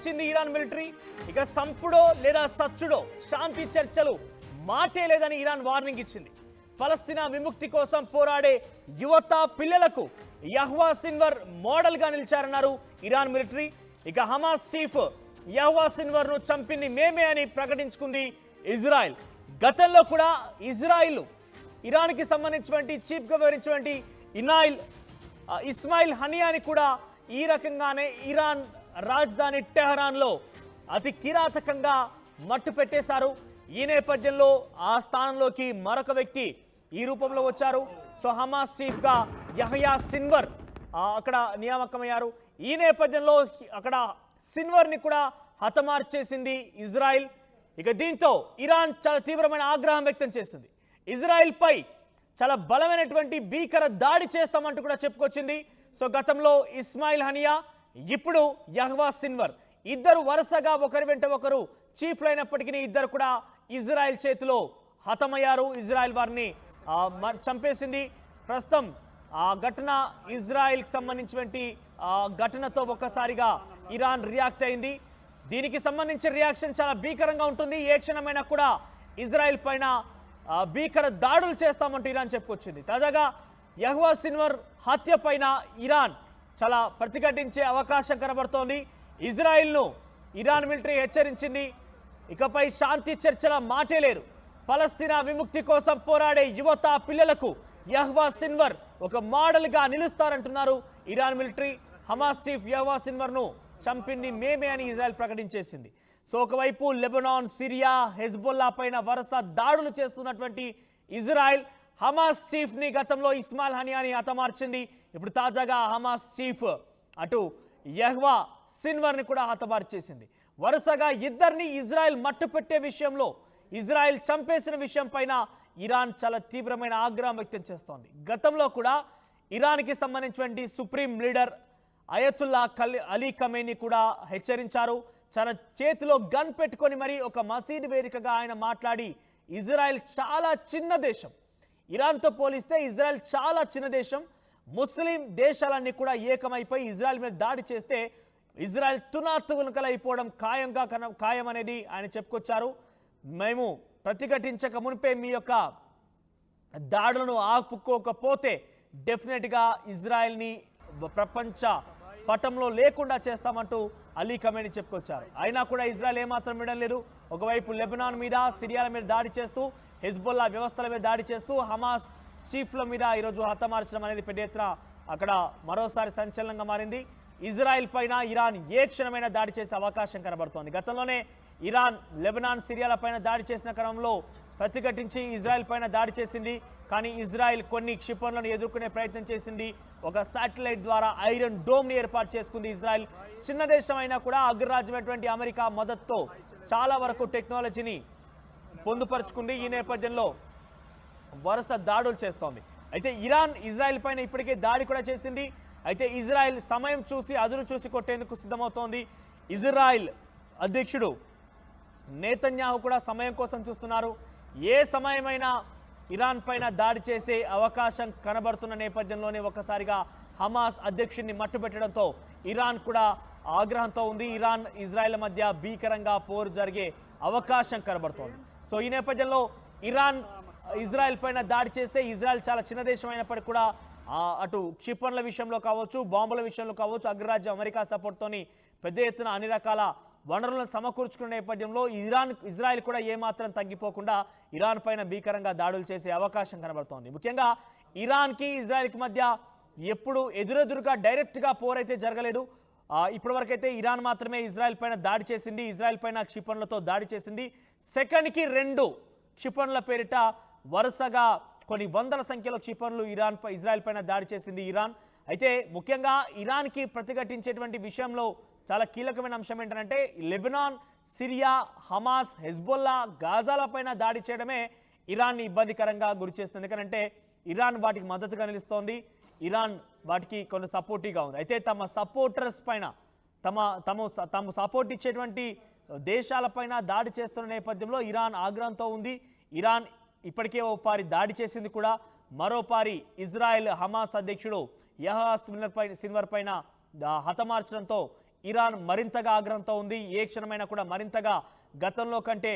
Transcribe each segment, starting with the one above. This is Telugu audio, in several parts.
ఇచ్చింది ఇరాన్ మిలిటరీ. ఇక సంపుడో లేదా సచ్చుడో శాంతి చర్చలు మాటే లేదని ఇరాన్ వార్నింగ్ ఇచ్చింది. ఫలస్తీనా విముక్తి కోసం పోరాడే యువత పిల్లలకు యహ్వా సిన్వర్ మోడల్ గా నిలిచారన్నారు ఇరాన్ మిలిటరీ. ఇక హమాస్ చీఫ్ యహ్వా సిన్వర్ ను చంపింది మేమే అని ప్రకటించుకుంది ఇజ్రాయెల్. గతంలో కూడా ఇజ్రాయిల్ ఇరాన్ కి సంబంధించినటువంటి చీఫ్ గా వివరించినటువంటి ఇస్మాయిల్ హనియాని కూడా ఈ రకంగానే ఇరాన్ రాజధాని టెహరాన్ లో అతి కిరాతకంగా మట్టు పెట్టేశారు. ఈ నేపథ్యంలో ఆ స్థానంలోకి మరొక వ్యక్తి ఈ రూపంలో వచ్చారు. సో హమాస్ చీఫ్ గా యహ్యా సిన్వర్ అక్కడ నియామకమయ్యారు. ఈ నేపథ్యంలో అక్కడ సిన్వర్ ని కూడా హతమార్చేసింది ఇజ్రాయిల్. ఇక దీంతో ఇరాన్ చాలా తీవ్రమైన ఆగ్రహం వ్యక్తం చేసింది. ఇజ్రాయిల్ పై చాలా బలమైనటువంటి భీకర దాడి చేస్తామంటూ కూడా చెప్పుకొచ్చింది. సో గతంలో ఇస్మాయిల్ హనియా, ఇప్పుడు యహ్వా సిన్వర్ ఇద్దరు వరుసగా ఒకరి వెంట ఒకరు చీఫ్లు అయినప్పటికీ ఇద్దరు కూడా ఇజ్రాయెల్ చేతిలో హతమయ్యారు. ఇజ్రాయెల్ వారిని చంపేసింది. ప్రస్తుతం ఆ ఘటన ఇజ్రాయెల్కి సంబంధించినటువంటి ఘటనతో ఒక్కసారిగా ఇరాన్ రియాక్ట్ అయింది. దీనికి సంబంధించిన రియాక్షన్ చాలా భీకరంగా ఉంటుంది. ఏ క్షణమైనా కూడా ఇజ్రాయెల్ పైన భీకర దాడులు చేస్తామంటూ ఇరాన్ చెప్పుకొచ్చింది. తాజాగా యహ్వా సిన్వర్ హత్య పైన ఇరాన్ చాలా ప్రతిఘటించే అవకాశం కనబడుతోంది. ఇజ్రాయిల్ను ఇరాన్ మిలిటరీ హెచ్చరించింది. ఇకపై శాంతి చర్చల మాటే లేరు. ఫలస్తీనా విముక్తి కోసం పోరాడే యువత పిల్లలకు యహ్వా సిన్వర్ ఒక మోడల్గా నిలుస్తారంటున్నారు ఇరాన్ మిలిటరీ. హమాస్ చీఫ్ యహ్వా సిన్వర్ను చంపింది మేమే అని ఇజ్రాయెల్ ప్రకటించేసింది. సో ఒకవైపు లెబనాన్, సిరియా, హెజ్బొల్లా పైన వరుస దాడులు చేస్తున్నటువంటి ఇజ్రాయెల్ హమాస్ చీఫ్ ని గతంలో ఇస్మాయిల్ హనియాని హతమార్చింది. ఇప్పుడు తాజాగా హమాస్ చీఫ్ అటు యహ్వా సిన్వర్ ని కూడా హతమార్చేసింది. వరుసగా ఇద్దరిని ఇజ్రాయెల్ మట్టు పెట్టే విషయంలో, ఇజ్రాయెల్ చంపేసిన విషయం పైన ఇరాన్ చాలా తీవ్రమైన ఆగ్రహం వ్యక్తం చేస్తోంది. గతంలో కూడా ఇరాన్కి సంబంధించినటువంటి supreme leader Ayatollah Ali Khamenei కూడా హెచ్చరించారు. తన చేతిలో గన్ పెట్టుకొని మరి ఒక మసీదు వేదికగా ఆయన మాట్లాడి ఇజ్రాయెల్ చాలా చిన్న దేశం, ఇరాన్తో పోలిస్తే ఇజ్రాయెల్ చాలా చిన్న దేశం, ముస్లిం దేశాలన్నీ కూడా ఏకమైపోయి ఇజ్రాయెల్ మీద దాడి చేస్తే ఇజ్రాయెల్ తునాతునకలైపోవడం ఖాయం అనేది ఆయన చెప్పుకొచ్చారు. మేము ప్రతిఘటించక మునిపే మీ యొక్క దాడులను ఆపుకోకపోతే డెఫినెట్గా ఇజ్రాయెల్ని ప్రపంచ పటంలో లేకుండా చేస్తామంటూ అలీ ఖమేనీ చెప్పుకొచ్చారు. అయినా కూడా ఇజ్రాయెల్ ఏమాత్రం వినడం లేదు. ఒకవైపు లెబనాన్ మీద, సిరియాల మీద దాడి చేస్తూ, హెజ్బొల్లా వ్యవస్థల మీద దాడి చేస్తూ, హమాస్ చీఫ్ల మీద ఈరోజు హతమార్చడం అనేది పెద్ద ఎత్తున అక్కడ మరోసారి సంచలనంగా మారింది. ఇజ్రాయెల్ పైన ఇరాన్ ఏ క్షణమైనా దాడి చేసే అవకాశం కనబడుతోంది. గతంలోనే ఇరాన్ లెబనాన్, సిరియాల పైన దాడి చేసిన క్రమంలో ప్రతిఘటించి ఇజ్రాయెల్ పైన దాడి చేసింది. కానీ ఇజ్రాయెల్ కొన్ని క్షిపణులను ఎదుర్కొనే ప్రయత్నం చేసింది. ఒక శాటిలైట్ ద్వారా ఐరన్ డోమ్ ని ఏర్పాటు చేసుకుంది ఇజ్రాయెల్. చిన్న దేశం అయినా కూడా అగ్రరాజ్యమైనటువంటి అమెరికా మద్దతుతో చాలా వరకు టెక్నాలజీని పొందుపరుచుకుంది. ఈ నేపథ్యంలో వరుస దాడులు చేస్తోంది. అయితే ఇరాన్ ఇజ్రాయెల్ పైన ఇప్పటికే దాడి కూడా చేసింది. అయితే ఇజ్రాయెల్ సమయం చూసి, అదును చూసి కొట్టేందుకు సిద్ధమవుతోంది. ఇజ్రాయెల్ అధ్యక్షుడు నేతన్యాహు కూడా సమయం కోసం చూస్తున్నారు. ఏ సమయమైనా ఇరాన్ పైన దాడి చేసే అవకాశం కనబడుతున్న నేపథ్యంలోనే ఒక్కసారిగా హమాస్ అధ్యక్షుడిని మట్టుపెట్టడంతో ఇరాన్ కూడా ఆగ్రహంతో ఉంది. ఇరాన్ ఇజ్రాయెల్ మధ్య భీకరంగా పోరు జరిగే అవకాశం కనబడుతోంది. సో ఈ నేపథ్యంలో ఇరాన్ ఇజ్రాయెల్ పైన దాడి చేస్తే ఇజ్రాయెల్ చాలా చిన్న దేశం అయినప్పటికీ కూడా అటు క్షిపణుల విషయంలో కావచ్చు, బాంబుల విషయంలో కావచ్చు, అగ్రరాజ్యం అమెరికా సపోర్ట్తోని పెద్ద ఎత్తున అన్ని రకాల వనరులను సమకూర్చుకున్న నేపథ్యంలో ఇజ్రాయెల్ కూడా ఏమాత్రం తగ్గిపోకుండా ఇరాన్ పైన భీకరంగా దాడులు చేసే అవకాశం కనబడుతోంది. ముఖ్యంగా ఇరాన్కి ఇజ్రాయెల్కి మధ్య ఎప్పుడు ఎదురెదురుగా డైరెక్ట్గా పోరైతే జరగలేదు. ఇప్పటివరకైతే ఇరాన్ మాత్రమే ఇజ్రాయెల్ పైన దాడి చేసింది, ఇజ్రాయెల్ పైన క్షిపణులతో దాడి చేసింది. సెకండ్కి 2 క్షిపణుల పేరిట వరుసగా కొన్ని వందల సంఖ్యలో క్షిపణులు ఇజ్రాయెల్ పైన దాడి చేసింది ఇరాన్. అయితే ముఖ్యంగా ఇరాన్కి ప్రతిఘటించేటువంటి విషయంలో చాలా కీలకమైన అంశం ఏంటంటే లెబనాన్, సిరియా, హమాస్, హెజ్బొల్లా, గాజాల పైన దాడి చేయడమే ఇరాన్ని ఇబ్బందికరంగా గురిచేస్తుంది. ఎందుకంటే ఇరాన్ వాటికి మద్దతుగా నిలుస్తోంది, ఇరాన్ వాటికి కొన్ని సపోర్టివ్గా ఉంది. అయితే తమ సపోర్టర్స్ పైన తమ సపోర్ట్ ఇచ్చేటువంటి దేశాలపైన దాడి చేస్తున్న నేపథ్యంలో ఇరాన్ ఆగ్రహంతో ఉంది. ఇరాన్ ఇప్పటికే ఓ పారి దాడి చేసింది కూడా. మరోపారి ఇజ్రాయెల్ హమాస్ అధ్యక్షుడు యహ్వా సిన్వర్ పైన హతమార్చడంతో ఇరాన్ మరింతగా ఆగ్రహంతో ఉంది. ఏ క్షణమైనా కూడా మరింతగా గతంలో కంటే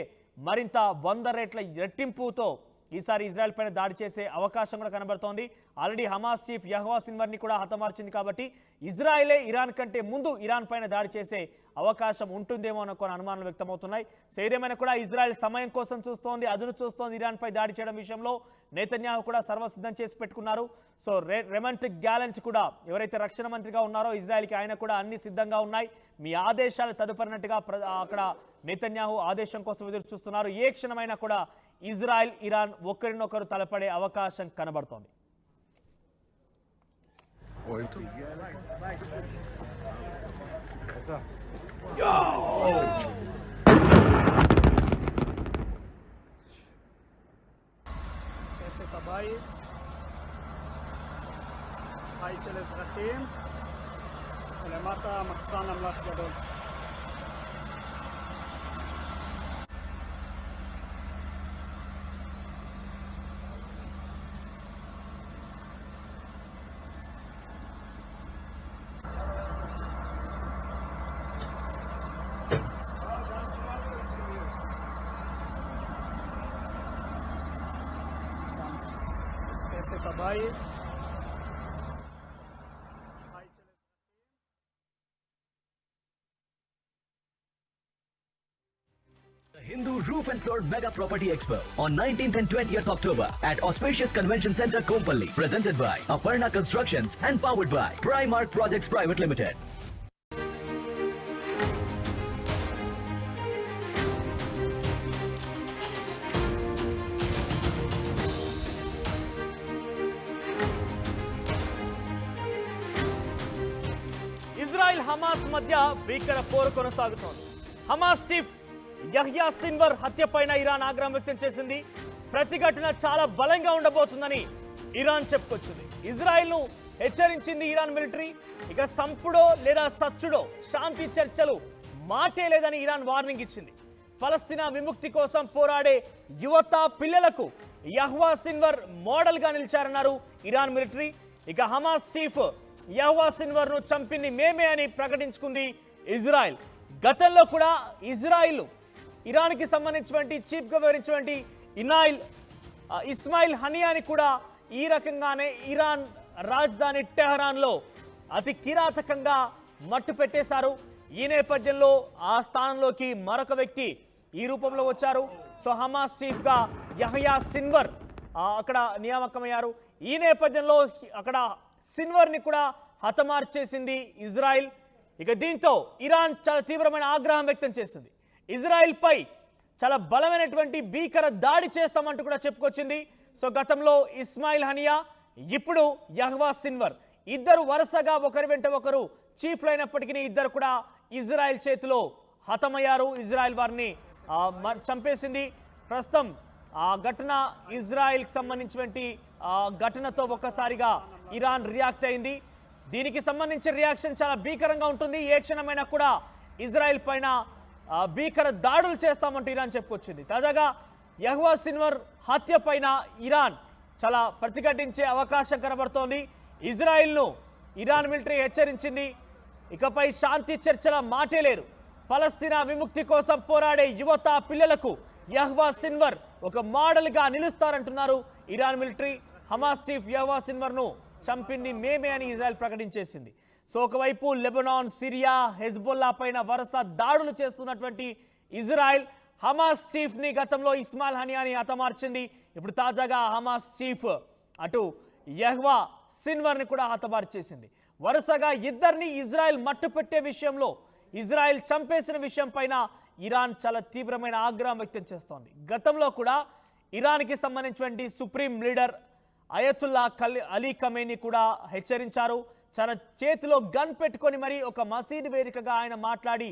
మరింత 100 రెట్ల రెట్టింపుతో ఈసారి ఇజ్రాయెల్ పైన దాడి చేసే అవకాశం కూడా కనబడుతోంది. ఆల్రెడీ హమాస్ చీఫ్ యహ్వా సిన్వర్ని కూడా హతమార్చింది కాబట్టి ఇజ్రాయెలే ఇరాన్ కంటే ముందు ఇరాన్ పైన దాడి చేసే అవకాశం ఉంటుందేమో అన్న కొన్ని అనుమానాలు వ్యక్తమవుతున్నాయి. సో ఏదేమైనా కూడా ఇజ్రాయెల్ సమయం కోసం చూస్తోంది, అదును చూస్తోంది ఇరాన్ పై దాడి చేయడం విషయంలో. నేతన్యాహు కూడా సర్వసిద్ధం చేసి పెట్టుకున్నారు. సో రెమంట్ గ్యాలెంట్ కూడా ఎవరైతే రక్షణ మంత్రిగా ఉన్నారో ఇజ్రాయెల్కి, ఆయన కూడా అన్ని సిద్ధంగా ఉన్నాయి. మీ ఆదేశాలు తదుపరినట్టుగా అక్కడ నేతన్యాహు ఆదేశం కోసం ఎదురు చూస్తున్నారు. ఏ క్షణమైనా కూడా ఇజ్రాయెల్ ఇరాన్ ఒకరినొకరు తలపడే అవకాశం కనబడుతోంది. את הבית, בית של אזרחים, ולמטה מחסן אמל"ח גדול. את הבית. Hindu Roof and Floor Mega Property Expo on 19th and 20th October at Auspicious Convention Center, Kompally. Presented by Aparna Constructions and powered by Primark Projects Private Limited. Israel Hamas మధ్య భీకర పోరు కొనసాగుతోంది. హమాస్ చీఫ్ యహ్యా సిన్వర్ హత్యపైన ఇరాన్ ఆగ్రహం వ్యక్తం చేసింది. ప్రతిఘటన చాలా బలంగా ఉండబోతుందని ఇరాన్ చెప్పుకొచ్చింది. ఇజ్రాయెల్ను హెచ్చరించింది ఇరాన్ మిలిటరీ. ఇక సంపుడో లేదా సచ్చుడో శాంతి చర్చలు మాటే లేదని ఇరాన్ వార్నింగ్ ఇచ్చింది. ఫలస్తీనా విముక్తి కోసం పోరాడే యువత పిల్లలకు యహ్వా సిన్వర్ మోడల్ గా నిలిచారన్నారు ఇరాన్ మిలిటరీ. ఇక హమాస్ చీఫ్ యహ్వా సిన్వర్ ను చంపింది మేమే అని ప్రకటించుకుంది ఇజ్రాయెల్. గతంలో కూడా ఇజ్రాయెల్ ఇరాన్కి సంబంధించినటువంటి చీఫ్గా వివరించినటువంటి ఇస్మాయిల్ హనియాని కూడా ఈ రకంగానే ఇరాన్ రాజధాని టెహరాన్లో అతి కిరాతకంగా మట్టు పెట్టేశారు. ఈ నేపథ్యంలో ఆ స్థానంలోకి మరొక వ్యక్తి ఈ రూపంలో వచ్చారు. సో హమాస్ చీఫ్గా యహ్యా సిన్వర్ అక్కడ నియామకమయ్యారు. ఈ నేపథ్యంలో అక్కడ సిన్వర్ని కూడా హతమార్చేసింది ఇజ్రాయెల్. ఇక దీంతో ఇరాన్ చాలా తీవ్రమైన ఆగ్రహం వ్యక్తం చేసింది. ఇజ్రాయెల్ పై చాలా బలమైనటువంటి భీకర దాడి చేస్తామంటూ కూడా చెప్పుకొచ్చింది. సో గతంలో ఇస్మాయిల్ హనియా, ఇప్పుడు యహ్వా సిన్వర్ ఇద్దరు వరుసగా ఒకరి వెంట ఒకరు చీఫ్లు అయినప్పటికీ ఇద్దరు కూడా ఇజ్రాయెల్ చేతిలో హతమయ్యారు. ఇజ్రాయెల్ వారిని చంపేసింది. ప్రస్తుతం ఆ ఘటన ఇజ్రాయెల్కి సంబంధించినటువంటి ఘటనతో ఒక్కసారిగా ఇరాన్ రియాక్ట్ అయింది. దీనికి సంబంధించిన రియాక్షన్ చాలా భీకరంగా ఉంటుంది. ఏ క్షణమైనా కూడా ఇజ్రాయెల్ పైన భీకర దాడులు చేస్తామంటూ ఇరాన్ చెప్పుకొచ్చింది. తాజాగా యహ్వా సిన్వర్ హత్య పైన ఇరాన్ చాలా ప్రతిఘటించే అవకాశం కనబడుతోంది. ఇజ్రాయెల్ను ఇరాన్ మిలిటరీ హెచ్చరించింది. ఇకపై శాంతి చర్చల మాటే లేరు. ఫలస్తీనా విముక్తి కోసం పోరాడే యువత పిల్లలకు యహ్వా సిన్వర్ ఒక మోడల్గా నిలుస్తారంటున్నారు ఇరాన్ మిలిటరీ. హమాస్ చీఫ్ యహ్వా సిన్వర్ను చంపింది మేమే అని ఇజ్రాయెల్ ప్రకటించేసింది. సో ఒకవైపు లెబనాన్, సిరియా, హెజ్బొల్లా పైన వరుస దాడులు చేస్తున్నటువంటి ఇజ్రాయెల్ హమాస్ చీఫ్ని గతంలో ఇస్మాయిల్ హనియాని హతమార్చింది. ఇప్పుడు తాజాగా హమాస్ చీఫ్ అటు యహ్వా సిన్వర్ని కూడా హతమార్చేసింది. వరుసగా ఇద్దరిని ఇజ్రాయెల్ మట్టు పెట్టే విషయంలో, ఇజ్రాయెల్ చంపేసిన విషయం పైన ఇరాన్ చాలా తీవ్రమైన ఆగ్రహం వ్యక్తం చేస్తోంది. గతంలో కూడా ఇరాన్కి సంబంధించినటువంటి supreme leader Ayatollah Ali Khamenei కూడా హెచ్చరించారు. తన చేతిలో గన్ పెట్టుకొని మరి ఒక మసీదు వేదికగా ఆయన మాట్లాడి